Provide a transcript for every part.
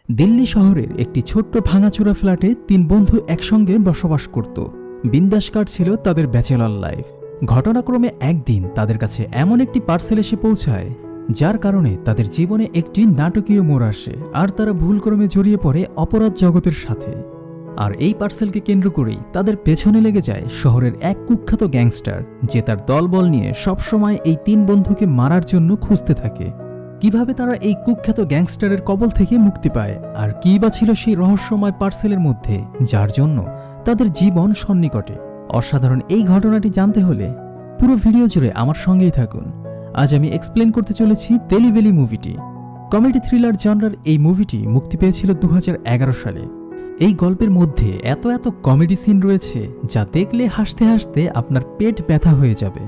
দিল্লি শহরের একটি ছোট্ট ভাঙাচোরা ফ্ল্যাটে ৩ বন্ধু একসঙ্গে বসবাস করত। বিন্দাস কাটছিল তাদের ব্যাচেলর লাইফ। ঘটনাক্রমে একদিন তাদের কাছে এমন একটি পার্সেল এসে পৌঁছায় যার কারণে তাদের জীবনে একটি নাটকীয় মোড় আসে, আর তারা ভুলক্রমে জড়িয়ে পড়ে অপরাধ জগতের সাথে। আর এই পার্সেলকে কেন্দ্র করেই তাদের পেছনে লেগে যায় শহরের এক কুখ্যাত গ্যাংস্টার, যে তার দলবল নিয়ে সবসময় এই ৩ বন্ধুকে মারার জন্য খুঁজতে থাকে। কিভাবে তারা এই কুখ্যাত গ্যাংস্টারের কবল থেকে মুক্তি পায়, আর কী বা ছিল সেই রহস্যময় পার্সেলের মধ্যে যার জন্য তাদের জীবন সন্নিকটে। অসাধারণ এই ঘটনাটি জানতে হলে পুরো ভিডিও জুড়ে আমার সঙ্গেই থাকুন। আজ আমি এক্সপ্লেন করতে চলেছি তেলিভেলি মুভিটি। কমেডি থ্রিলার জনরার এই মুভিটি মুক্তি পেয়েছিল 2011 সালে। এই গল্পের মধ্যে এত কমেডি সিন রয়েছে যা দেখলে হাসতে হাসতে আপনার পেট ব্যথা হয়ে যাবে।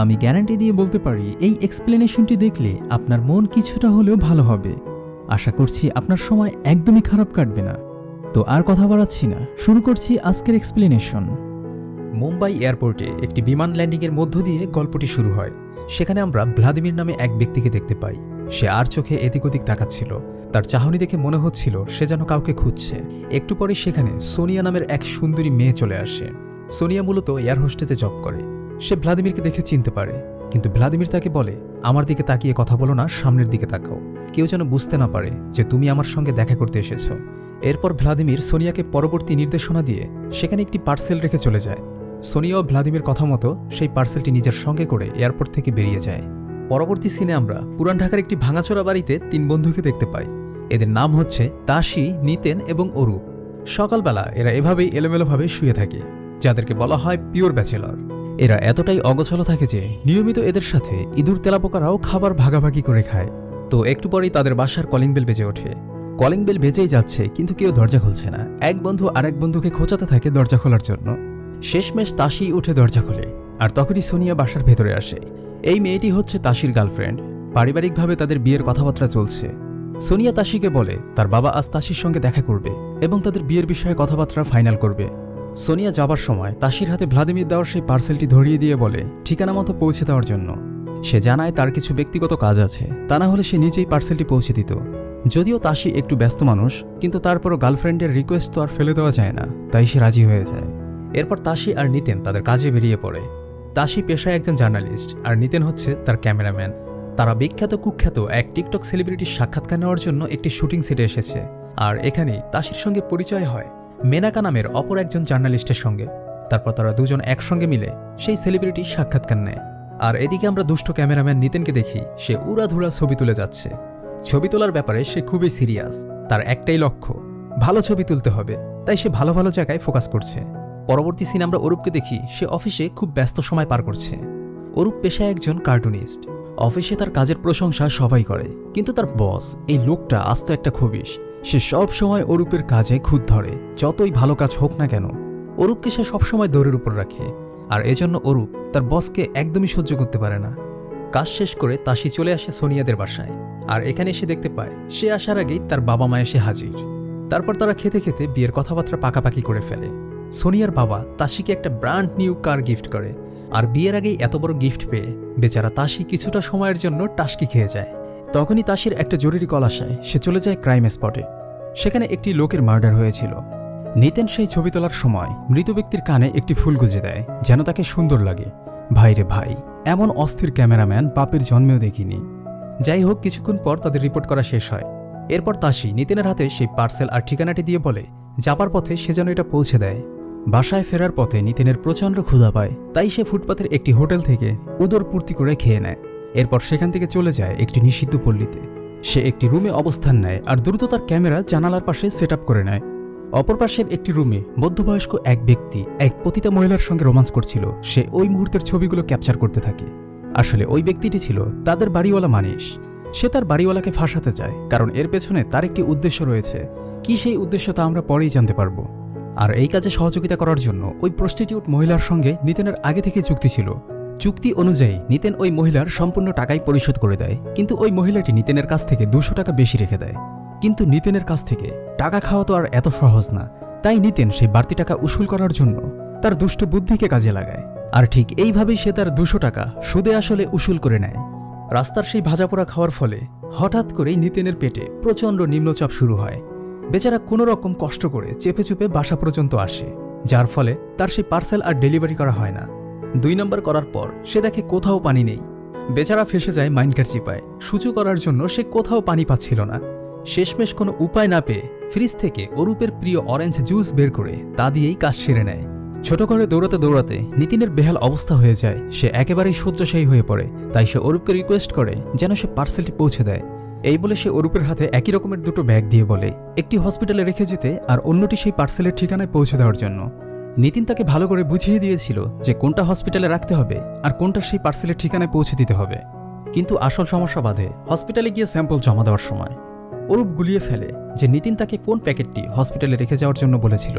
আমি গ্যারান্টি দিয়ে বলতে পারি এই এক্সপ্লেনেশনটি দেখলে আপনার মন কিছুটা হলেও ভালো হবে। আশা করছি আপনার সময় একদমই খারাপ কাটবে না। তো আর কথা বাড়াচ্ছি না, শুরু করছি আজকের এক্সপ্লেনেশন। মুম্বাই এয়ারপোর্টে একটি বিমান ল্যান্ডিংয়ের মধ্য দিয়ে গল্পটি শুরু হয়। সেখানে আমরা ভ্লাদিমির নামে এক ব্যক্তিকে দেখতে পাই। সে আর চোখে এদিক ওদিক তাকাচ্ছিল। তার চাহনি দেখে মনে হচ্ছিল সে যেন কাউকে খুঁজছে। একটু পরে সেখানে সোনিয়া নামের এক সুন্দরী মেয়ে চলে আসে। সোনিয়া মূলত এয়ার হোস্টেসে জব করে। সে ভ্লাদিমিরকে দেখে চিনতে পারে, কিন্তু ভ্লাদিমির তাকে বলে, আমার দিকে তাকিয়ে কথা বলো না, সামনের দিকে তাকাও, কেউ যেন বুঝতে না পারে যে তুমি আমার সঙ্গে দেখা করতে এসেছ। এরপর ভ্লাদিমির সোনিয়াকে পরবর্তী নির্দেশনা দিয়ে সেখানে একটি পার্সেল রেখে চলে যায়। সোনিয়া ও ভ্লাদিমির কথা মতো সেই পার্সেলটি নিজের সঙ্গে করে এয়ারপোর্ট থেকে বেরিয়ে যায়। পরবর্তী সিনে আমরা পুরান ঢাকার একটি ভাঙাচোরা বাড়িতে ৩ বন্ধুকে দেখতে পাই। এদের নাম হচ্ছে তাশি, নিতেন এবং অরূপ। সকালবেলা এরা এভাবেই এলোমেলোভাবে শুয়ে থাকে, যাদেরকে বলা হয় পিওর ব্যাচেলর। এরা এতটাই অগোছালো থাকে যে নিয়মিত এদের সাথে ইঁদুর তেলাপোকারাও খাবার ভাগাভাগি করে খায়। তো একটু পরেই তাদের বাসার কলিং বেল বেজে ওঠে। কলিং বেল বেজেই যাচ্ছে, কিন্তু কেউ দরজা খুলছে না। এক বন্ধু আরেক বন্ধুকে খোঁচাতে থাকে দরজা খোলার জন্য। শেষমেশ তাশি উঠে দরজা খোলে, আর তখনই সোনিয়া বাসার ভেতরে আসে। এই মেয়েটি হচ্ছে তাশির গার্লফ্রেন্ড। পারিবারিকভাবে তাদের বিয়ের কথাবার্তা চলছে। সোনিয়া তাশিকে বলে তার বাবা আজ তাশির সঙ্গে দেখা করবে এবং তাদের বিয়ের বিষয়ে কথাবার্তা ফাইনাল করবে। সোনিয়া যাবার সময় তাশির হাতে ভ্লাদিমির দেওয়ার সেই পার্সেলটি ধরিয়ে দিয়ে বলে ঠিকানা মতো পৌঁছে দেওয়ার জন্য। সে জানায় তার কিছু ব্যক্তিগত কাজ আছে, তা না হলে সে নিজেই পার্সেলটি পৌঁছে দিত। যদিও তাশি একটু ব্যস্ত মানুষ, কিন্তু তারপরও গার্লফ্রেন্ডের রিকোয়েস্ট তো আর ফেলে দেওয়া যায় না, তাই সে রাজি হয়ে যায়। এরপর তাশি আর নিতেন তাদের কাজে বেরিয়ে পড়ে। তাশি পেশায় একজন জার্নালিস্ট, আর নিতেন হচ্ছে তার ক্যামেরাম্যান। তারা বিখ্যাত কুখ্যাত এক টিকটক সেলিব্রিটির সাক্ষাৎকার নেওয়ার জন্য একটি শুটিং সেটে এসেছে। আর এখানেই তাশির সঙ্গে পরিচয় হয় মেনাকা নামের অপর একজন জার্নালিস্টের সঙ্গে। তারপর তারা দুজন একসঙ্গে মিলে সেই সেলিব্রিটির সাক্ষাৎকার নেয়। আর এদিকে আমরা দুষ্ট ক্যামেরাম্যান নিতেনকে দেখি সে উড়াধুরা ছবি তুলে যাচ্ছে। ছবি তোলার ব্যাপারে সে খুবই সিরিয়াস। তার একটাই লক্ষ্য, ভালো ছবি তুলতে হবে, তাই সে ভালো ভালো জায়গায় ফোকাস করছে। পরবর্তী সিনে আমরা অরূপকে দেখি সে অফিসে খুব ব্যস্ত সময় পার করছে। অরূপ পেশায় একজন কার্টুনিস্ট। অফিসে তার কাজের প্রশংসা সবাই করে, কিন্তু তার বস এই লোকটা আস্ত একটা খবিশ। সে সব সময় অরূপের কাজে খুঁত ধরে, যতই ভালো কাজ হোক না কেন। অরূপকে সে সবসময় দৌড়ের উপর রাখে, আর এজন্য অরূপ তার বসকে একদমই সহ্য করতে পারে না। কাজ শেষ করে তাশি চলে আসে সোনিয়াদের বাসায়, আর এখানে এসে দেখতে পায় সে আসার আগেই তার বাবা মা এসে হাজির। তারপর তারা খেতে খেতে বিয়ের কথাবার্তা পাকাপাকি করে ফেলে। সোনিয়ার বাবা তাশিকে একটা ব্র্যান্ড নিউ কার গিফট করে, আর বিয়ের আগেই এত বড় গিফট পেয়ে বেচারা তাশি কিছুটা সময়ের জন্য টাসকি খেয়ে যায়। তখনই তাশির একটা জরুরি কল আসায় সে চলে যায় ক্রাইম স্পটে। সেখানে একটি লোকের মার্ডার হয়েছিল। নিতেন সেই ছবি তোলার সময় মৃত ব্যক্তির কানে একটি ফুল গুজে দেয় যেন তাকে সুন্দর লাগে। ভাইরে ভাই, এমন অস্থির ক্যামেরাম্যান বাপের জন্মেও দেখিনি। যাই হোক, কিছুক্ষণ পর তাদের রিপোর্ট করা শেষ হয়। এরপর তাশি নিতেনের হাতে সেই পার্সেল আর ঠিকানাটি দিয়ে বলে যাবার পথে সে যেন এটা পৌঁছে দেয়। বাসায় ফেরার পথে নিতেনের প্রচণ্ড ক্ষুধা পায়, তাই সে ফুটপাতের একটি হোটেল থেকে উদরপূর্তি করে খেয়ে নেয়। এরপর সেখান থেকে চলে যায় একটি নিষিদ্ধ পল্লীতে। সে একটি রুমে অবস্থান নেয় আর দ্রুত তার ক্যামেরা জানালার পাশে সেট আপ করে নেয়। অপর পাশের একটি রুমে মধ্যবয়স্ক এক ব্যক্তি এক পতিতা মহিলার সঙ্গে রোমান্স করছিল। সে ওই মুহূর্তের ছবিগুলো ক্যাপচার করতে থাকে। আসলে ওই ব্যক্তিটি ছিল তাদের বাড়িওয়ালা মানিশ। সে তার বাড়িওয়ালাকে ফাঁসাতে চায়, কারণ এর পেছনে তার একটি উদ্দেশ্য রয়েছে। কি সেই উদ্দেশ্য তা আমরা পরেই জানতে পারবো। আর এই কাজে সহযোগিতা করার জন্য ওই প্রস্টিটিউট মহিলার সঙ্গে নিতেনের আগে থেকে চুক্তি ছিল। চুক্তি অনুযায়ী নিতেন ওই মহিলার সম্পূর্ণ টাকাই পরিশোধ করে দেয়, কিন্তু ওই মহিলাটি নিতেনের কাছ থেকে 200 টাকা বেশি রেখে দেয়। কিন্তু নিতেনের কাছ থেকে টাকা খাওয়া তো আর এত সহজ না, তাই নিতেন সেই বাড়তি টাকা উসুল করার জন্য তার দুষ্ট বুদ্ধিকে কাজে লাগায়। আর ঠিক এইভাবেই সে তার 200 টাকা সুদে আসলে উসুল করে নেয়। রাস্তার সেই ভাজাপোড়া খাওয়ার ফলে হঠাৎ করেই নিতিনের পেটে প্রচণ্ড নিম্নচাপ শুরু হয়। বেচারা কোনো রকম কষ্ট করে চেপে চুপে বাসা পর্যন্ত আসে, যার ফলে তার সেই পার্সেল আর ডেলিভারি করা হয় না। 2 নম্বর করার পর সে দেখে কোথাও পানি নেই। বেচারা ফেসে যায় মাইনকার চিপায়। সূচু করার জন্য সে কোথাও পানি পাচ্ছিল না। শেষমেশ কোনো উপায় না পেয়ে ফ্রিজ থেকে অরূপের প্রিয় অরেঞ্জ জুস বের করে তা দিয়েই কাজ সেরে নেয়। ছোট ঘরে দৌড়াতে দৌড়াতে নিতিনের বেহাল অবস্থা হয়ে যায়। সে একেবারেই শয্যাশায়ী হয়ে পড়ে। তাই সে অরূপকে রিকোয়েস্ট করে যেন সে পার্সেলটি পৌঁছে দেয়। এই বলে সে অরূপের হাতে একই রকমের 2টো ব্যাগ দিয়ে বলে একটি হসপিটালে রেখে যেতে আর অন্যটি সেই পার্সেলের ঠিকানায় পৌঁছে দেওয়ার জন্য। নিতিন তাকে ভালো করে বুঝিয়ে দিয়েছিল যে কোনটা হসপিটালে রাখতে হবে আর কোনটা সেই পার্সেলের ঠিকানায় পৌঁছে দিতে হবে। কিন্তু আসল সমস্যা বাধে হসপিটালে গিয়ে স্যাম্পল জমা দেওয়ার সময়। অরূপ গুলিয়ে ফেলে যে নিতিন তাকে কোন প্যাকেটটি হসপিটালে রেখে যাওয়ার জন্য বলেছিল,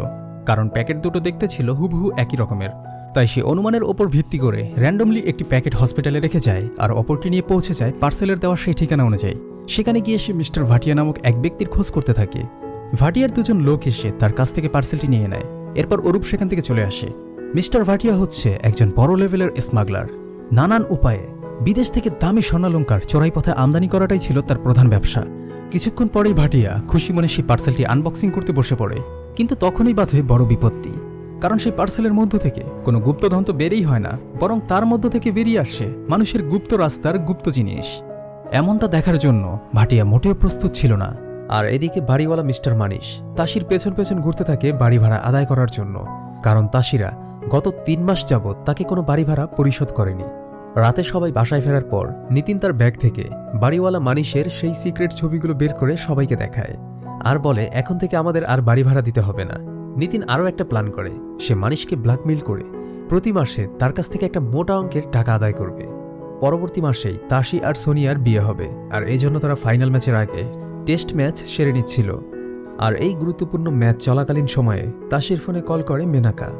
কারণ প্যাকেট দুটো দেখতে ছিল হুবহু একই রকমের। তাই সে অনুমানের ওপর ভিত্তি করে র্যান্ডমলি একটি প্যাকেট হসপিটালে রেখে যায় আর অপরটি নিয়ে পৌঁছে যায় পার্সেলের দেওয়ার সেই ঠিকানা অনুযায়ী। সেখানে গিয়ে সে মিস্টার ভাটিয়া নামক এক ব্যক্তির খোঁজ করতে থাকে। ভাটিয়ার 2জন লোক এসে তার কাছ থেকে পার্সেলটি নিয়ে নেয়। এরপর অরূপ সেখান থেকে চলে আসে। মিস্টার ভাটিয়া হচ্ছে একজন বড় লেভেলের স্মাগলার। নানান উপায়ে বিদেশ থেকে দামি স্বর্ণালঙ্কার চোরাই পথে আমদানি করাটাই ছিল তার প্রধান ব্যবসা। কিছুক্ষণ পরেই ভাটিয়া খুশি মনে সেই পার্সেলটি আনবক্সিং করতে বসে পড়ে। কিন্তু তখনই বাধে বড় বিপত্তি, কারণ সেই পার্সেলের মধ্য থেকে কোনো গুপ্তধন তো বেরিয়ে হয় না, বরং তার মধ্য থেকে বেরিয়ে আসে মানুষের গুপ্ত রাস্তার গুপ্ত জিনিস। এমনটা দেখার জন্য ভাটিয়া মোটেও প্রস্তুত ছিল না। আর এদিকে বাড়িওয়ালা মিস্টার মানিশ তাসির পেছন পেছন ঘুরতে থাকে বাড়ি ভাড়া আদায় করার জন্য, কারণ তাসিরা গত 3 মাস যাবৎ তাকে কোনো বাড়ি ভাড়া পরিশোধ করেনি। রাতে সবাই বাসায় ফেরার পর নিতিন তার ব্যাগ থেকে বাড়িওয়ালা মানিশের সেই সিক্রেট ছবিগুলো বের করে সবাইকে দেখায় আর বলে এখন থেকে আমাদের আর বাড়ি ভাড়া দিতে হবে না। নিতিন আরও একটা প্ল্যান করে, সে মানিশকে ব্ল্যাকমেইল করে প্রতি মাসে তার কাছ থেকে একটা মোটা অঙ্কের টাকা আদায় করবে। পরবর্তী মাসেই তাসি আর সোনিয়ার বিয়ে হবে, আর এই জন্য তারা ফাইনাল ম্যাচের আগে টেস্ট ম্যাচ সেরে নিচ্ছিল। আর এই গুরুত্বপূর্ণ ম্যাচ চলাকালীন সময়ে তাসির ফোনে কল করে মেনাকা।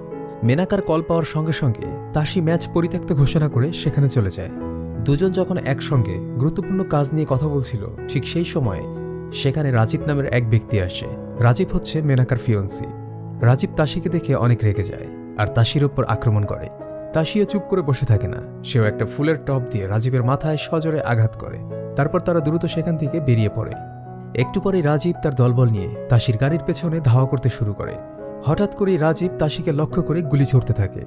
মেনাকার কল পাওয়ার সঙ্গে সঙ্গে তাসি ম্যাচ পরিত্যক্ত ঘোষণা করে সেখানে চলে যায়। 2জন যখন একসঙ্গে গুরুত্বপূর্ণ কাজ নিয়ে কথা বলছিল, ঠিক সেই সময়ে সেখানে রাজীব নামের এক ব্যক্তি আসে। রাজীব হচ্ছে মেনাকার ফিয়ন্সি। রাজীব তাসিকে দেখে অনেক রেগে যায় আর তাসির ওপর আক্রমণ করে। তাসিও চুপ করে বসে থাকে না, সেও একটা ফুলের টব দিয়ে রাজীবের মাথায় সজোরে আঘাত করে। তারপর তারা দ্রুত সেখান থেকে বেরিয়ে পড়ে। একটু পরে রাজীব তার দলবল নিয়ে তাসির গাড়ির পেছনে ধাওয়া করতে শুরু করে। হঠাৎ করেই রাজীব তাসিকে লক্ষ্য করে গুলি ছুড়তে থাকে।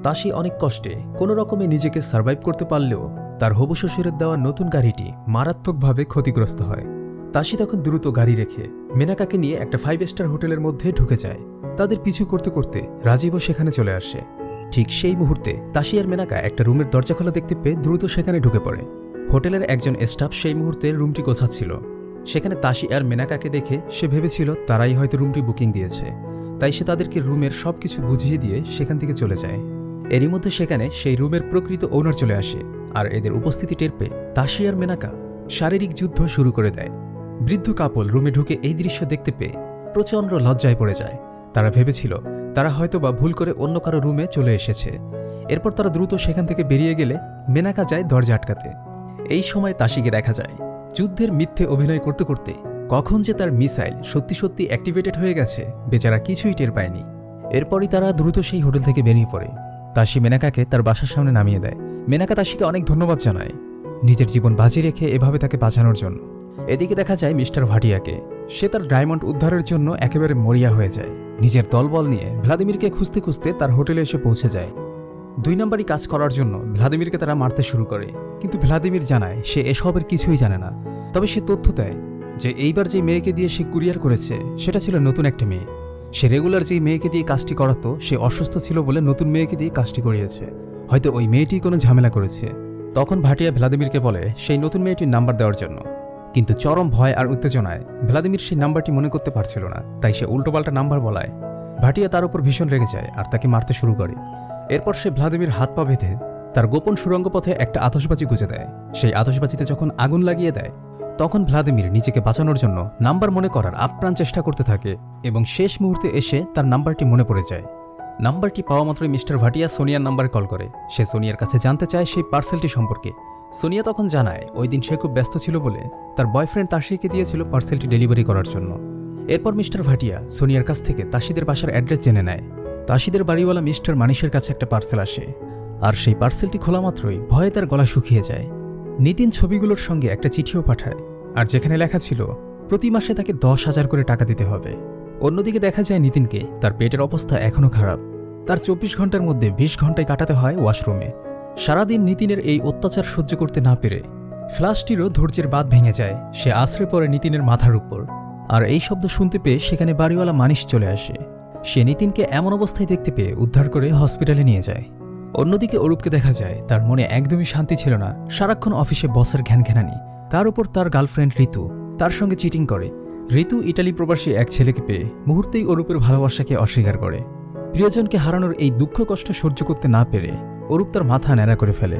তাসি অনেক কষ্টে কোনো রকমে নিজেকে সার্ভাইভ করতে পারলেও তার হবু শ্বশুরের দেওয়া নতুন গাড়িটি মারাত্মকভাবে ক্ষতিগ্রস্ত হয়। তাসি তখন দ্রুত গাড়ি রেখে মেনাকাকে নিয়ে একটা 5 স্টার হোটেলের মধ্যে ঢুকে যায়। তাদের পিছু করতে করতে রাজীবও সেখানে চলে আসে। ঠিক সেই মুহূর্তে তাসি আর মেনাকা একটা রুমের দরজা খোলা দেখতে পেয়ে দ্রুত সেখানে ঢুকে পড়ে। হোটেলের একজন স্টাফ সেই মুহূর্তে রুমটি গোছাচ্ছিল। সেখানে তাসি আর মেনাকাকে দেখে সে ভেবেছিল তারাই হয়তো রুমটি বুকিং দিয়েছে, তাই সে তাদেরকে রুমের সবকিছু বুঝিয়ে দিয়ে সেখান থেকে চলে যায়। এরই মধ্যে সেখানে সেই রুমের প্রকৃত ওনার চলে আসে আর এদের উপস্থিতি টের পেয়ে তাসি আর মেনাকা শারীরিক যুদ্ধ শুরু করে দেয়। বৃদ্ধ কাপল রুমে ঢুকে এই দৃশ্য দেখতে পেয়ে প্রচণ্ড লজ্জায় পড়ে যায়। তারা ভেবেছিল তারা হয়তোবা ভুল করে অন্য কারো রুমে চলে এসেছে। এরপর তারা দ্রুত সেখান থেকে বেরিয়ে গেলে মেনাকা যায় দরজা আটকাতে। এই সময় তাসিকে দেখা যায় যুদ্ধের মিথ্যে অভিনয় করতে করতে কখন যে তার মিসাইল সত্যি সত্যি অ্যাক্টিভেটেড হয়ে গেছে বেচারা কিছুই টের পায়নি। এরপরই তারা দ্রুত সেই হোটেল থেকে বেরিয়ে পড়ে। তাসি মেনাকাকে তার বাসার সামনে নামিয়ে দেয়। মেনাকা তাসিকে অনেক ধন্যবাদ জানায় নিজের জীবন বাজি রেখে এভাবে তাকে বাঁচানোর জন্য। এদিকে দেখা যায় মিস্টার ভাটিয়াকে। সে তার ডায়মন্ড উদ্ধারের জন্য একেবারে মরিয়া হয়ে যায়। নিজের দলবল নিয়ে ভ্লাদিমিরকে খুঁজতে খুঁজতে তার হোটেলে এসে পৌঁছে যায়। 2 নম্বরই কাজ করার জন্য ভ্লাদিমিরকে তারা মারতে শুরু করে, কিন্তু ভ্লাদিমির জানায় সে এসবের কিছুই জানে না। তবে সে তথ্য দেয় যে এইবার যে মেয়েকে দিয়ে সে কুরিয়ার করেছে সেটা ছিল নতুন একটা মেয়ে। সে রেগুলার যেই মেয়েকে দিয়ে কাজটি করাতো সে অসুস্থ ছিল বলে নতুন মেয়েকে দিয়ে কাজটি করিয়েছে। হয়তো ওই মেয়েটি কোনো ঝামেলা করেছে। তখন ভাটিয়া ভ্লাদিমিরকে বলে সেই নতুন মেয়েটির নাম্বার দেওয়ার জন্য, কিন্তু চরম ভয় আর উত্তেজনায় ভ্লাদিমির সেই নাম্বারটি মনে করতে পারছিল না, তাই সে উল্টোপাল্টা নাম্বার বলায় ভাটিয়া তার উপর ভীষণ রেগে যায় আর তাকে মারতে শুরু করে। এরপর সে ভ্লাদিমির হাত পা বেঁধে তার গোপন সুড়ঙ্গ পথে একটা আতশবাজি গুঁজে দেয়। সেই আতশবাজিতে যখন আগুন লাগিয়ে দেয় তখন ভ্লাদিমির নিজেকে বাঁচানোর জন্য নাম্বার মনে করার আপ্রাণ চেষ্টা করতে থাকে এবং শেষ মুহূর্তে এসে তার নাম্বারটি মনে পড়ে যায়। নাম্বারটি পাওয়া মাত্রই মিস্টার ভাটিয়া সোনিয়ার নাম্বারে কল করে। সে সোনিয়ার কাছে জানতে চায় সেই পার্সেলটি সম্পর্কে। সোনিয়া তখন জানায় ওই দিন সে খুব ব্যস্ত ছিল বলে তার বয়ফ্রেন্ড তাসিকে দিয়েছিল পার্সেলটি ডেলিভারি করার জন্য। এরপর মিস্টার ভাটিয়া সোনিয়ার কাছ থেকে তাসিদের বাসার অ্যাড্রেস জেনে নেয়। তাসিদের বাড়িওয়ালা মিস্টার মানিশের কাছে একটা পার্সেল আসে, আর সেই পার্সেলটি খোলা মাত্রই ভয়ে তার গলা শুকিয়ে যায়। নিতিন ছবিগুলোর সঙ্গে একটা চিঠিও পাঠায়। আর যেখানে লেখা ছিল প্রতি মাসে তাকে 10,000 করে টাকা দিতে হবে। অন্যদিকে দেখা যায় নিতিনকে তার পেটের অবস্থা এখনও খারাপ। তার 24 ঘন্টার মধ্যে 20 ঘন্টায় কাটাতে হয় ওয়াশরুমে। সারাদিন নিতিনের এই অত্যাচার সহ্য করতে না পেরে ফ্লাশটিরও ধৈর্যের বাঁধ ভেঙে যায়। সে আছড়ে পড়ে নিতিনের মাথার উপর। আর এই শব্দ শুনতে পেয়ে সেখানে বাড়িওয়ালা মানিশ চলে আসে। সে নিতিনকে এমন অবস্থায় দেখতে পেয়ে উদ্ধার করে হসপিটালে নিয়ে যায়। অন্যদিকে অরূপকে দেখা যায় তার মনে একদমই শান্তি ছিল না। সারাক্ষণ অফিসে বসের ঘ্যানঘ্যানানি, তার উপর তার গার্লফ্রেন্ড ঋতু তার সঙ্গে চিটিং করে। ঋতু ইটালি প্রবাসী এক ছেলেকে পেয়ে মুহূর্তেই অরূপের ভালোবাসাকে অস্বীকার করে। প্রিয়জনকে হারানোর এই দুঃখ কষ্ট সহ্য করতে না পেরে অরূপ তার মাথা ন্যাড়া করে ফেলে।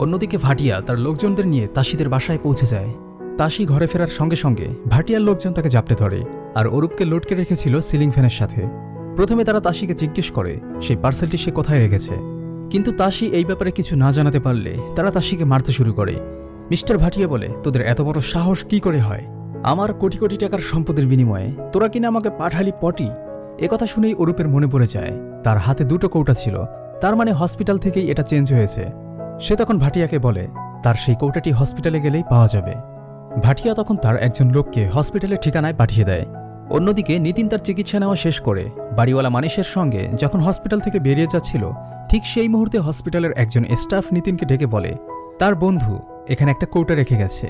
অন্যদিকে ভাটিয়া তার লোকজনদের নিয়ে তাসিদের বাসায় পৌঁছে যায়। তাসি ঘরে ফেরার সঙ্গে সঙ্গে ভাটিয়ার লোকজন তাকে জাপটে ধরে আর অরূপকে লটকে রেখেছিল সিলিং ফ্যানের সাথে। প্রথমে তারা তাসিকে জিজ্ঞেস করে সেই পার্সেলটি সে কোথায় রেখেছে, কিন্তু তাসি এই ব্যাপারে কিছু না জানাতে পারলে তারা তাসিকে মারতে শুরু করে। মিস্টার ভাটিয়া বলে, তোদের এত বড় সাহস কি করে হয়? আমার কোটি কোটি টাকার সম্পদের বিনিময়ে তোরা কিনা আমাকে পাঠালি পটি। একথা শুনেই অরূপের মনে পড়ে যায় তার হাতে 2টো কৌটা ছিল, তার মানে হসপিটাল থেকেই এটা চেঞ্জ হয়েছে। সে তখন ভাটিয়াকে বলে তার সেই কৌটাটি হসপিটালে গেলেই পাওয়া যাবে। ভাটিয়া তখন তার একজন লোককে হসপিটালের ঠিকানায় পাঠিয়ে দেয়। অন্যদিকে নিতিন তার চিকিৎসা নেওয়া শেষ করে বাড়িওয়ালা মানিশের সঙ্গে যখন হসপিটাল থেকে বেরিয়ে যাচ্ছিল, ঠিক সেই মুহূর্তে হসপিটালের একজন স্টাফ নিতিনকে ডেকে বলে তার বন্ধু এখানে একটা কৌটা রেখে গেছে।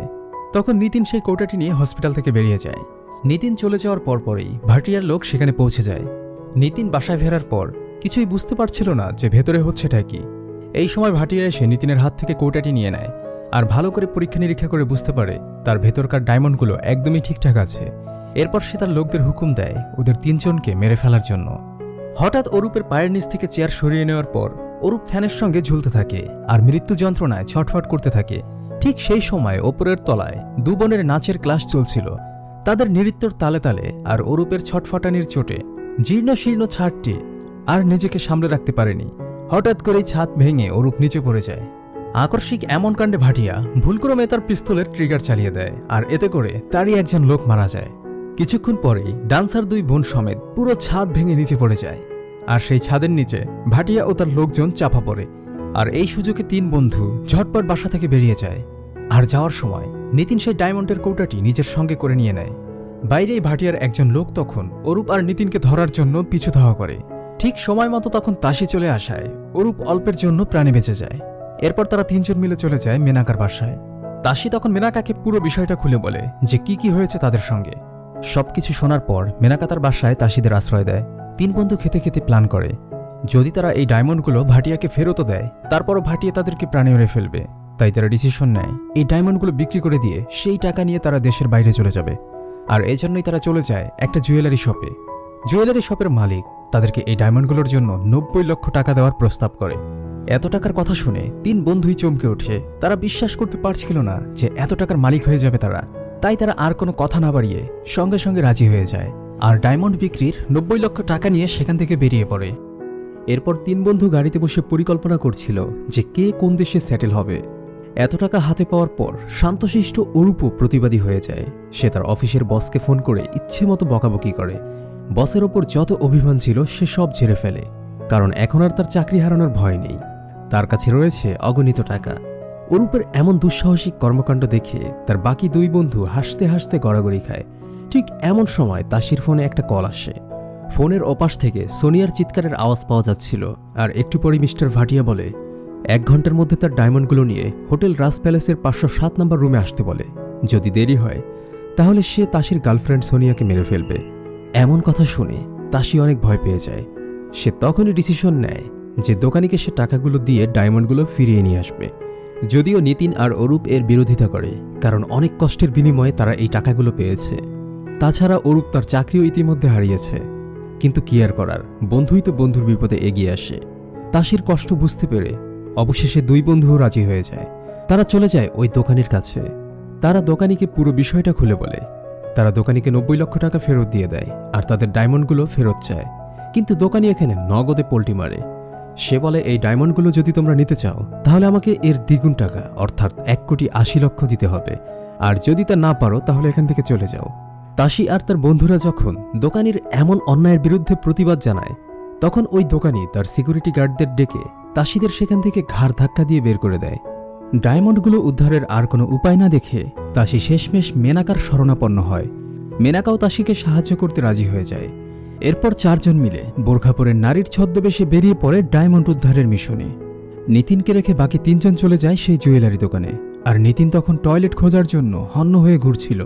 তখন নিতিন সেই কৌটাটি নিয়ে হসপিটাল থেকে বেরিয়ে যায়। নিতিন চলে যাওয়ার পরপরই ভাটিয়ার লোক সেখানে পৌঁছে যায়। নিতিন বাসায় ফেরার পর কিছুই বুঝতে পারছিল না যে ভেতরে হচ্ছেটা কি। এই সময় ভাটিয়া এসে নিতিনের হাত থেকে কৌটাটি নিয়ে নেয় আর ভালো করে পরীক্ষা নিরীক্ষা করে বুঝতে পারে তার ভেতরকার ডায়মন্ডগুলো একদমই ঠিকঠাক আছে। এরপর সে তার লোকদের হুকুম দেয় ওদের 3 জনকে মেরে ফেলার জন্য। হঠাৎ অরূপের পায়ের নিচ থেকে চেয়ার সরিয়ে নেওয়ার পর অরূপ ফ্যানের সঙ্গে ঝুলতে থাকে আর মৃত্যু যন্ত্রণায় ছটফট করতে থাকে। ঠিক সেই সময় ওপরের তলায় 2 বোনের নাচের ক্লাস চলছিল। তাদের নৃত্যর তালে তালে আর অরূপের ছটফটানির চোটে জীর্ণ শীর্ণ ছাদটি আর নিজেকে সামলে রাখতে পারেনি। হঠাৎ করেই ছাদ ভেঙে অরূপ নিচে পড়ে যায়। আকস্মিক এমন কাণ্ডে ভাটিয়া ভুলক্রমে তার পিস্তলের ট্রিগার চালিয়ে দেয় আর এতে করে তারই একজন লোক মারা যায়। কিছুক্ষণ পরেই ডান্সার 2 বোন সমেত পুরো ছাদ ভেঙে নিচে পড়ে যায় আর সেই ছাদের নিচে ভাটিয়া ও তার লোকজন চাপা পড়ে। আর এই সুযোগে 3 বন্ধু ঝটপট বাসা থেকে বেরিয়ে যায়। আর যাওয়ার সময় নিতিন সেই ডায়মন্ডের কৌটাটি নিজের সঙ্গে করে নিয়ে নেয়। বাইরেই ভাটিয়ার একজন লোক তখন অরূপ আর নিতিনকে ধরার জন্য পিছু ধাওয়া করে। ঠিক সময় মতো তখন তাসি চলে আসায় অরূপ অল্পের জন্য প্রাণে বেঁচে যায়। এরপর তারা 3 জন মিলে চলে যায় মেনাকার বাসায়। তাসি তখন মেনাকাকে পুরো বিষয়টা খুলে বলে যে কি হয়েছে তাদের সঙ্গে। সবকিছু শোনার পর মেনাকা তার বাসায় তাসিদের আশ্রয় দেয়। 3 বন্ধু খেতে খেতে প্ল্যান করে যদি তারা এই ডায়মন্ডগুলো ভাটিয়াকে ফেরতও দেয় তারপরও ভাটিয়া তাদেরকে প্রাণে মেরে ফেলবে। তাই তারা ডিসিশন নেয় এই ডায়মন্ডগুলো বিক্রি করে দিয়ে সেই টাকা নিয়ে তারা দেশের বাইরে চলে যাবে। আর এজন্যই তারা চলে যায় একটা জুয়েলারি শপে। জুয়েলারি শপের মালিক তাদেরকে এই ডায়মন্ডগুলোর জন্য 90 লক্ষ টাকা দেওয়ার প্রস্তাব করে। এত টাকার কথা শুনে 3 বন্ধুই চমকে ওঠে। তারা বিশ্বাস করতে পারছিল না যে এত টাকার মালিক হয়ে যাবে তারা। তাই তারা আর কোনো কথা না বাড়িয়ে সঙ্গে সঙ্গে রাজি হয়ে যায় আর ডায়মন্ড বিক্রির 90 লক্ষ টাকা নিয়ে সেখান থেকে বেরিয়ে পড়ে। এরপর 3 বন্ধু গাড়িতে বসে পরিকল্পনা করছিল যে কে কোন দেশে সেটেল হবে। এত টাকা হাতে পাওয়ার পর শান্তশিষ্ট অরূপও প্রতিবাদী হয়ে যায়। সে তার অফিসের বসকে ফোন করে ইচ্ছে মতো বকাবকি করে। বসের ওপর যত অভিমান ছিল সে সব ঝেড়ে ফেলে, কারণ এখন আর তার চাকরি হারানোর ভয় নেই। তার কাছে রয়েছে অগণিত টাকা। অরূপের এমন দুঃসাহসিক কর্মকাণ্ড দেখে তার বাকি 2 বন্ধু হাসতে হাসতে গড়াগড়ি খায়। ঠিক এমন সময় তাসির ফোনে একটা কল আসে। ফোনের ওপাশ থেকে সোনিয়ার চিৎকারের আওয়াজ পাওয়া যাচ্ছিল। আর একটু পরে মিস্টার ভাটিয়া বলে 1 ঘন্টার মধ্যে তার ডায়মন্ডগুলো নিয়ে হোটেল রাজ প্যালেসের 507 নম্বর রুমে আসতে বলে। যদি দেরি হয় তাহলে সে তাসির গার্লফ্রেন্ড সোনিয়াকে মেরে ফেলবে। এমন কথা শুনে তাসি অনেক ভয় পেয়ে যায়। সে তখনই ডিসিশন নেয় যে দোকানিকে সে টাকাগুলো দিয়ে ডায়মন্ডগুলো ফিরিয়ে নিয়ে আসবে। যদিও নিতিন আর অরূপ এর বিরোধিতা করে, কারণ অনেক কষ্টের বিনিময়ে তারা এই টাকাগুলো পেয়েছে। তাছাড়া অরূপ তার চাকরিও ইতিমধ্যে হারিয়েছে। কিন্তু কি আর করার, বন্ধুই তো বন্ধুর বিপদে এগিয়ে আসে। তাসির কষ্ট বুঝতে পেরে অবশেষে 2 বন্ধুও রাজি হয়ে যায়। তারা চলে যায় ওই দোকানির কাছে। তারা দোকানিকে পুরো বিষয়টা খুলে বলে। তারা দোকানিকে 90 লক্ষ টাকা ফেরত দিয়ে দেয় আর তাদের ডায়মন্ডগুলো ফেরত চায়। কিন্তু দোকানি এখানে নগদে পল্টি মারে। সে বলে এই ডায়মন্ডগুলো যদি তোমরা নিতে চাও তাহলে আমাকে এর দ্বিগুণ টাকা অর্থাৎ 1,80,00,000 দিতে হবে, আর যদি তা না পারো তাহলে এখান থেকে চলে যাও। তাসি আর তার বন্ধুরা যখন দোকানির এমন অন্যায়ের বিরুদ্ধে প্রতিবাদ জানায় তখন ওই দোকানি তার সিকিউরিটি গার্ডদের ডেকে তাসিদের সেখান থেকে ঘাড় ধাক্কা দিয়ে বের করে দেয়। ডায়মন্ডগুলো উদ্ধারের আর কোনো উপায় না দেখে তাশি শেষমেশ মেনাকার শরণাপন্ন হয়। মেনাকাও তাশিকে সাহায্য করতে রাজি হয়ে যায়। এরপর 4 জন মিলে বোরখা পরে নারীর ছদ্মবেশে বেরিয়ে পড়ে ডায়মন্ড উদ্ধারের মিশনে। নিতিনকে রেখে বাকি 3 জন চলে যায় সেই জুয়েলারি দোকানে। আর নিতিন তখন টয়লেট খোঁজার জন্য হন্য হয়ে ঘুরছিল,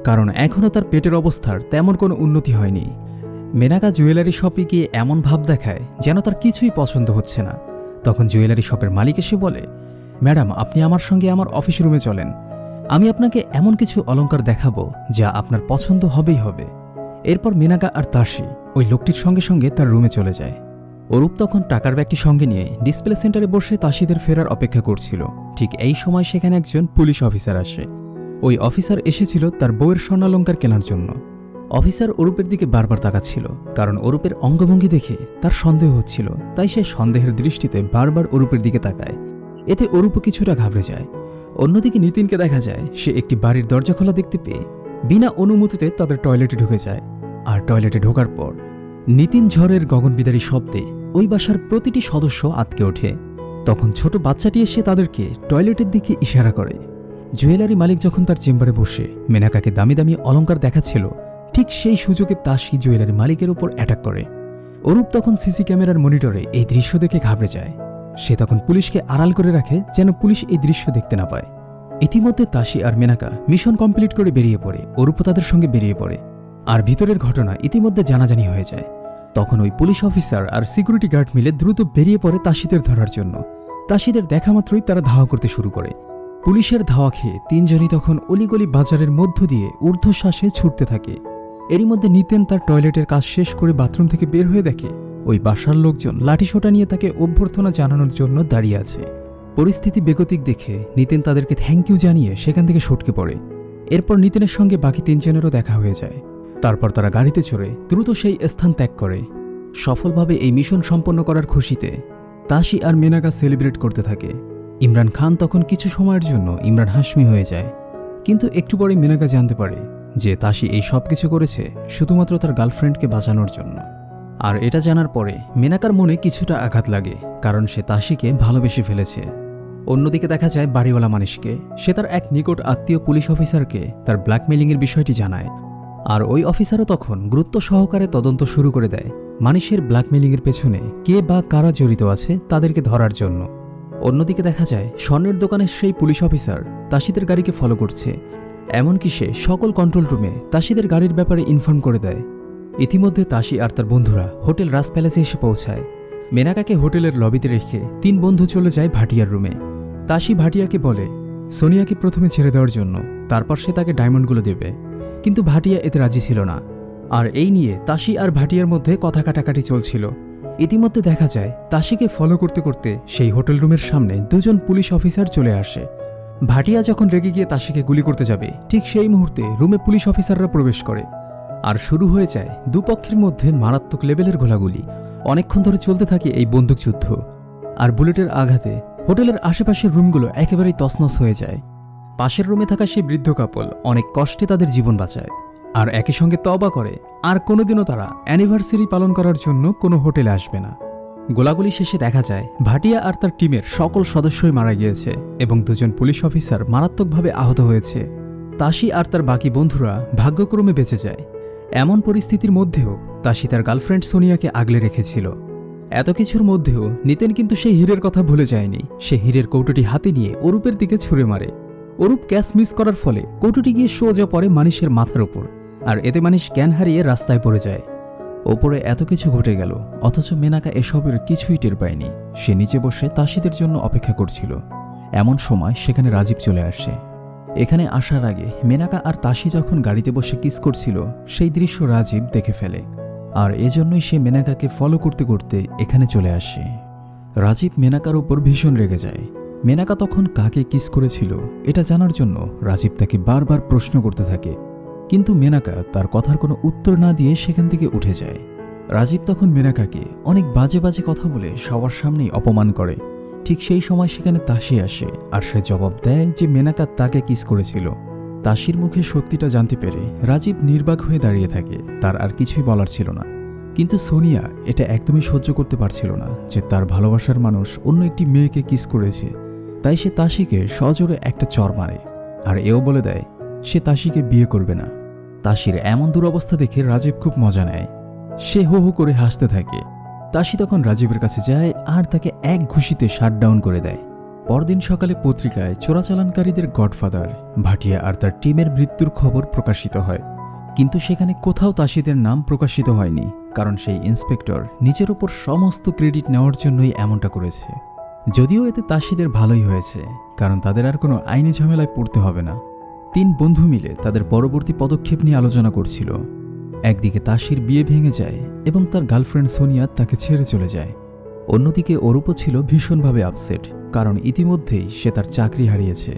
কারণ এখনও তার পেটের অবস্থার তেমন কোনো উন্নতি হয়নি। মেনাকা জুয়েলারি শপে গিয়ে এমন ভাব দেখায় যেন তার কিছুই পছন্দ হচ্ছে না। তখন জুয়েলারি শপের মালিক এসে বলে, ম্যাডাম, আপনি আমার সঙ্গে আমার অফিস রুমে চলেন। আমি আপনাকে এমন কিছু অলংকার দেখাবো যা আপনার পছন্দ হবেই হবে। এরপর মেনাকা আর তাশি ওই লোকটির সঙ্গে সঙ্গে তার রুমে চলে যায়। অরূপ তখন টাকার ব্যাগটি সঙ্গে নিয়ে ডিসপ্লে সেন্টারে বসে তাশিদের ফেরার অপেক্ষা করছিল। ঠিক এই সময় সেখানে একজন পুলিশ অফিসার আসে। ওই অফিসার এসেছিল তার বউয়ের স্বর্ণালংকার কেনার জন্য। অফিসার অরূপের দিকে বারবার তাকাচ্ছিল, কারণ অরূপের অঙ্গভঙ্গি দেখে তার সন্দেহ হচ্ছিল। তাই সে সন্দেহের দৃষ্টিতে বারবার অরূপের দিকে তাকায়। এতে অরূপও কিছুটা ঘাবড়ে যায়। অন্যদিকে নিতিনকে দেখা যায় সে একটি বাড়ির দরজা খোলা দেখতে পেয়ে বিনা অনুমতিতে তাদের টয়লেটে ঢুকে যায়। আর টয়লেটে ঢোকার পর নিতিন ঝড়ের গগনবিদারী শব্দে ওই বাসার প্রতিটি সদস্য আটকে ওঠে। তখন ছোট বাচ্চাটি এসে তাদেরকে টয়লেটের দিকে ইশারা করে। জুয়েলারি মালিক যখন তার চেম্বারে বসে মেনাকাকে দামি দামি অলংকার দেখাচ্ছিল, ঠিক সেই সুযোগে তাশি জুয়েলারি মালিকের উপর অ্যাটাক করে। অরূপ তখন সিসি ক্যামেরার মনিটরে এই দৃশ্য দেখে ঘাবড়ে যায়। সে তখন পুলিশকে আড়াল করে রাখে যেন পুলিশ এই দৃশ্য দেখতে না পায়। ইতিমধ্যে তাশি আর মেনাকা মিশন কমপ্লিট করে বেরিয়ে পড়ে। অরূপও তাদের সঙ্গে বেরিয়ে পড়ে। আর ভিতরের ঘটনা ইতিমধ্যে জানাজানি হয়ে যায়। তখন ওই পুলিশ অফিসার আর সিকিউরিটি গার্ড মিলে দ্রুত বেরিয়ে পড়ে তাশিদের ধরার জন্য। তাশিদের দেখা মাত্রই তারা ধাওয়া করতে শুরু করে। পুলিশের ধাওয়া খেয়ে 3 জনই তখন অলিগলি বাজারের মধ্য দিয়ে ঊর্ধ্বশ্বাসে ছুটতে থাকে। এরই মধ্যে নিতেন তার টয়লেটের কাজ শেষ করে বাথরুম থেকে বের হয়ে দেখে ওই বাসার লোকজন লাঠিসোঁটা নিয়ে তাকে অভ্যর্থনা জানানোর জন্য দাঁড়িয়ে আছে। পরিস্থিতি বেগতিক দেখে নিতেন তাদেরকে থ্যাংক ইউ জানিয়ে সেখান থেকে সটকে পড়ে। এরপর নিতেনের সঙ্গে বাকি 3 জনেরও দেখা হয়ে যায়। তারপর তারা গাড়িতে চড়ে দ্রুত সেই স্থান ত্যাগ করে। সফলভাবে এই মিশন সম্পন্ন করার খুশিতে তাশি আর মেনাকা সেলিব্রেট করতে থাকে। ইমরান খান তখন কিছু সময়ের জন্য ইমরান হাশমি হয়ে যায়। কিন্তু একটু পরে মেনাকা জানতে পারে যে তাশি এই সব কিছু করেছে শুধুমাত্র তার গার্লফ্রেন্ডকে বাঁচানোর জন্য। আর এটা জানার পরে মেনাকার মনে কিছুটা আঘাত লাগে, কারণ সে তাশিকে ভালোবেসে ফেলেছে। অন্যদিকে দেখা যায় বাড়িওয়ালা মানুষকে, সে তার এক নিকট আত্মীয় পুলিশ অফিসারকে তার ব্ল্যাকমেইলিংয়ের বিষয়টি জানায়। আর ওই অফিসারও তখন গুরুত্ব সহকারে তদন্ত শুরু করে দেয় মানুষের ব্ল্যাকমেইলিংয়ের পেছনে কে বা কারা জড়িত আছে তাদেরকে ধরার জন্য। অন্যদিকে দেখা যায় স্বর্ণের দোকানের সেই পুলিশ অফিসার তাশিদের গাড়িকে ফলো করছে। এমনকি সে সকল কন্ট্রোল রুমে তাশিদের গাড়ির ব্যাপারে ইনফর্ম করে দেয়। ইতিমধ্যে তাশি আর তার বন্ধুরা হোটেল রাজ প্যালেসে এসে পৌঁছায়। মেনাকাকে হোটেলের লবিতে রেখে 3 বন্ধু চলে যায় ভাটিয়ার রুমে। তাশি ভাটিয়াকে বলে সোনিয়াকে প্রথমে ছেড়ে দেওয়ার জন্য, তারপর সে তাকে ডায়মন্ডগুলো দেবে। কিন্তু ভাটিয়া এতে রাজি ছিল না। আর এই নিয়ে তাশি আর ভাটিয়ার মধ্যে কথা কাটাকাটি চলছিল। ইতিমধ্যে দেখা যায় তাশিকে ফলো করতে করতে সেই হোটেল রুমের সামনে 2 জন পুলিশ অফিসার চলে আসে। ভাটিয়া যখন রেগে গিয়ে তাশিকে গুলি করতে যাবে, ঠিক সেই মুহূর্তে রুমে পুলিশ অফিসাররা প্রবেশ করে। আর শুরু হয়ে যায় দুপক্ষের মধ্যে মারাত্মক লেভেলের গোলাগুলি। অনেকক্ষণ ধরে চলতে থাকে এই বন্দুকযুদ্ধ। আর বুলেটের আঘাতে হোটেলের আশেপাশের রুমগুলো একেবারেই তছনছ হয়ে যায়। পাশের রুমে থাকা সেই বৃদ্ধ কাপল অনেক কষ্টে তাদের জীবন বাঁচায়। আর একই সঙ্গে তওবা করে আর কোনোদিনও তারা অ্যানিভার্সারি পালন করার জন্য কোনো হোটেলে আসবে না। গোলাগুলি শেষে দেখা যায় ভাটিয়া আর তার টিমের সকল সদস্যই মারা গিয়েছে এবং 2 জন পুলিশ অফিসার মারাত্মকভাবে আহত হয়েছে। তাশি আর তার বাকি বন্ধুরা ভাগ্যক্রমে বেঁচে যায়। এমন পরিস্থিতির মধ্যেও তাশি তার গার্লফ্রেন্ড সোনিয়াকে আগলে রেখেছিল। এত কিছুর মধ্যেও নিতেন কিন্তু সেই হীরের কথা ভুলে যায়নি। সে হীরের কৌটোটি হাতে নিয়ে অরূপের দিকে ছুঁড়ে মারে। অরূপ ক্যাচ মিস করার ফলে কৌটোটি গিয়ে সোজা পড়ে মানুষের মাথার উপর। আর এতে মানুষ জ্ঞান হারিয়ে রাস্তায় পড়ে যায়। ওপরে এত কিছু ঘটে গেল, অথচ মেনাকা এসবের কিছুই টের পায়নি। সে নিচে বসে তাশিদের জন্য অপেক্ষা করছিল। এমন সময় সেখানে রাজীব চলে আসে। এখানে আসার আগে মেনাকা আর তাশি যখন গাড়িতে বসে কিস করছিল, সেই দৃশ্য রাজীব দেখে ফেলে। আর এজন্যই সে মেনাকাকে ফলো করতে করতে এখানে চলে আসে। রাজীব মেনাকার উপর ভীষণ রেগে যায়। মেনাকা তখন কাকে কিস করেছিল এটা জানার জন্য রাজীব তাকে বারবার প্রশ্ন করতে থাকে, কিন্তু মেনাকা তার কথার কোনো উত্তর না দিয়ে সেখান থেকে উঠে যায়। রাজীব তখন মেনাকাকে অনেক বাজে বাজে কথা বলে সবার সামনেই অপমান করে। ঠিক সেই সময় সেখানে তাশি আসে আর সে জবাব দেয় যে মেনাকা তাকে কিস করেছিল। তাশির মুখে সত্যিটা জানতে পেরে রাজীব নির্বাক হয়ে দাঁড়িয়ে থাকে। তার আর কিছুই বলার ছিল না। কিন্তু সোনিয়া এটা একদমই সহ্য করতে পারছিল না যে তার ভালোবাসার মানুষ অন্য একটি মেয়েকে কিস করেছে। তাই সে তাসিকে সজোরে একটা চর মারে আর এও বলে দেয় সে তাসিকে বিয়ে করবে না। তাসির এমন দুরবস্থা দেখে রাজীব খুব মজা নেয়। সে হো হো করে হাসতে থাকে। তাসি তখন রাজীবের কাছে যায় আর তাকে এক ঘুষিতে শাটডাউন করে দেয়। পরদিন সকালে পত্রিকায় চোরাচালানকারীদের গডফাদার ভাটিয়া আর তার টিমের মৃত্যুর খবর প্রকাশিত হয়, কিন্তু সেখানে কোথাও তাসিদের নাম প্রকাশিত হয়নি, কারণ সেই ইন্সপেক্টর নিজের ওপর সমস্ত ক্রেডিট নেওয়ার জন্যই এমনটা করেছে। যদিও এতে তাসিদের ভালোই হয়েছে, কারণ তাদের আর কোনো আইনি ঝামেলায় পড়তে হবে না। 3 বন্ধু মিলে তাদের পরবর্তী পদক্ষেপ নিয়ে আলোচনা করছিল। একদিকে তাসির বিয়ে ভেঙে যায় এবং তার গার্লফ্রেন্ড সোনিয়া তাকে ছেড়ে চলে যায়। অন্যদিকে অরূপও ছিল ভীষণভাবে আপসেট, কারণ ইতিমধ্যেই সে তার চাকরি হারিয়েছে।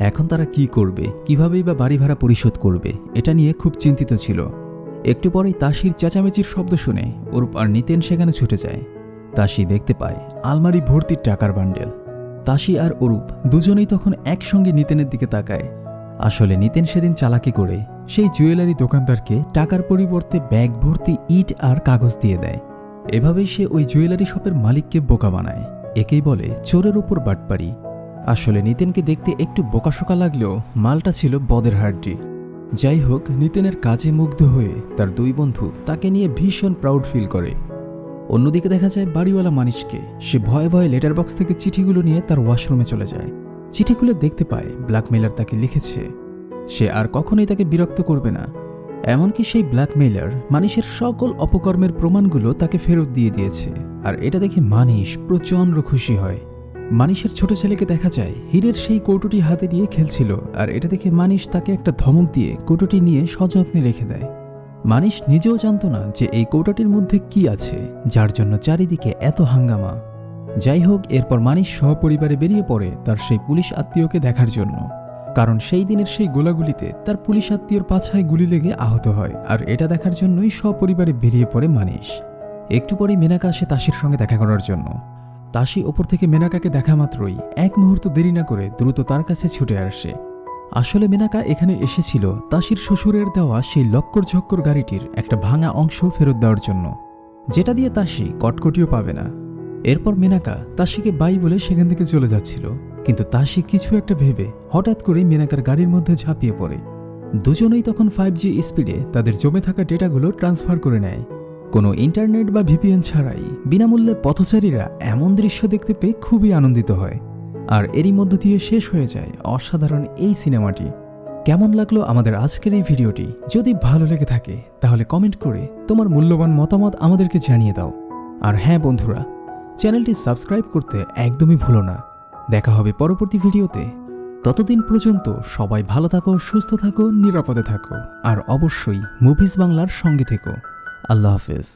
এখন তারা কি করবে, কিভাবেই বা বাড়ি ভাড়া পরিশোধ করবে, এটা নিয়ে খুব চিন্তিত ছিল। একটু পরেই তাসির চেঁচামেচির শব্দ শুনে অরূপ আর নিতেন সেখানে ছুটে যায়। তাসি দেখতে পায় আলমারি ভর্তি টাকার বান্ডেল। তাসি আর অরূপ দুজনেই তখন একসঙ্গে নিতেনের দিকে তাকায়। আসলে নিতেন সেদিন চালাকি করে সেই জুয়েলারি দোকানদারকে টাকার পরিবর্তে ব্যাগ ভর্তি ইট আর কাগজ দিয়ে দেয়। এভাবেই সে ওই জুয়েলারি শপের মালিককে বোকা বানায়। একেই বলে চোরের উপর বাটপারি। আসলে নিতেনকে দেখতে একটু বোকাশোকা লাগলেও মালটা ছিল বদের হাড্ডি। যাই হোক, নিতেনের কাজে মুগ্ধ হয়ে তার 2 বন্ধু তাকে নিয়ে ভীষণ প্রাউড ফিল করে। অন্যদিকে দেখা যায় বাড়িওয়ালা মানিশকে। সে ভয়ে ভয়ে লেটার বক্স থেকে চিঠিগুলো নিয়ে তার ওয়াশরুমে চলে যায়। চিঠিগুলো দেখতে পায় ব্ল্যাকমেইলার তাকে লিখেছে সে আর কখনোই তাকে বিরক্ত করবে না। এমনকি সেই ব্ল্যাকমেইলার মানিশের সকল অপকর্মের প্রমাণগুলো তাকে ফেরত দিয়ে দিয়েছে। আর এটা দেখে মানিশ প্রচণ্ড খুশি হয়। মানিশের ছোট ছেলেকে দেখা যায় হীরের সেই কৌটোটি হাতে নিয়ে খেলছিল, আর এটা দেখে মানিশ তাকে একটা ধমক দিয়ে কৌটোটি নিয়ে সযত্নে রেখে দেয়। মানিশ নিজেও জানত না যে এই কৌটাটির মধ্যে কি আছে, যার জন্য চারিদিকে এত হাঙ্গামা। যাই হোক, এরপর মানিশ সপরিবারে বেরিয়ে পড়ে তার সেই পুলিশ আত্মীয়কে দেখার জন্য, কারণ সেই দিনের সেই গোলাগুলিতে তার পুলিশ আত্মীয়র পাছায় গুলি লেগে আহত হয়। আর এটা দেখার জন্যই সপরিবারে বেরিয়ে পড়ে মানিশ। একটু পরেই মেনাকা আসে তাসির সঙ্গে দেখা করার জন্য। তাসি ওপর থেকে মেনাকাকে দেখা মাত্রই এক মুহূর্ত দেরি না করে দ্রুত তার কাছে ছুটে আসে। আসলে মেনাকা এখানে এসেছিল তাসির শ্বশুরের দেওয়া সেই লক্কর ঝক্কর গাড়িটির একটা ভাঙা অংশ ফেরত দেওয়ার জন্য, যেটা দিয়ে তাসি কটকটিও পাবে না। এরপর মেনাকা তাসিকে বাই বলে সেখান থেকে চলে যাচ্ছিল, কিন্তু তাসি কিছু একটা ভেবে হঠাৎ করেই মেনাকার গাড়ির মধ্যে ঝাঁপিয়ে পড়ে। দুজনেই তখন 5G স্পিডে তাদের জমে থাকা ডেটাগুলো ট্রান্সফার করে নেয়। কোনো ইন্টারনেট বা ভিপিএন ছাড়াই বিনামূল্যে পথচারীরা এমন দৃশ্য দেখতে পেয়ে খুবই আনন্দিত হয়। আর এরই মধ্য দিয়ে শেষ হয়ে যায় অসাধারণ এই সিনেমাটি। কেমন লাগলো আমাদের আজকের এই ভিডিওটি? যদি ভালো লেগে থাকে তাহলে কমেন্ট করে তোমার মূল্যবান মতামত আমাদেরকে জানিয়ে দাও। আর হ্যাঁ বন্ধুরা, চ্যানেলটি সাবস্ক্রাইব করতে একদমই ভুলো না। দেখা হবে পরবর্তী ভিডিওতে। ততদিন পর্যন্ত সবাই ভালো থাকো, সুস্থ থাকো, নিরাপদে থাকো, আর অবশ্যই মুভিজ বাংলার সঙ্গে থেকো। আল্লাহ হাফেজ।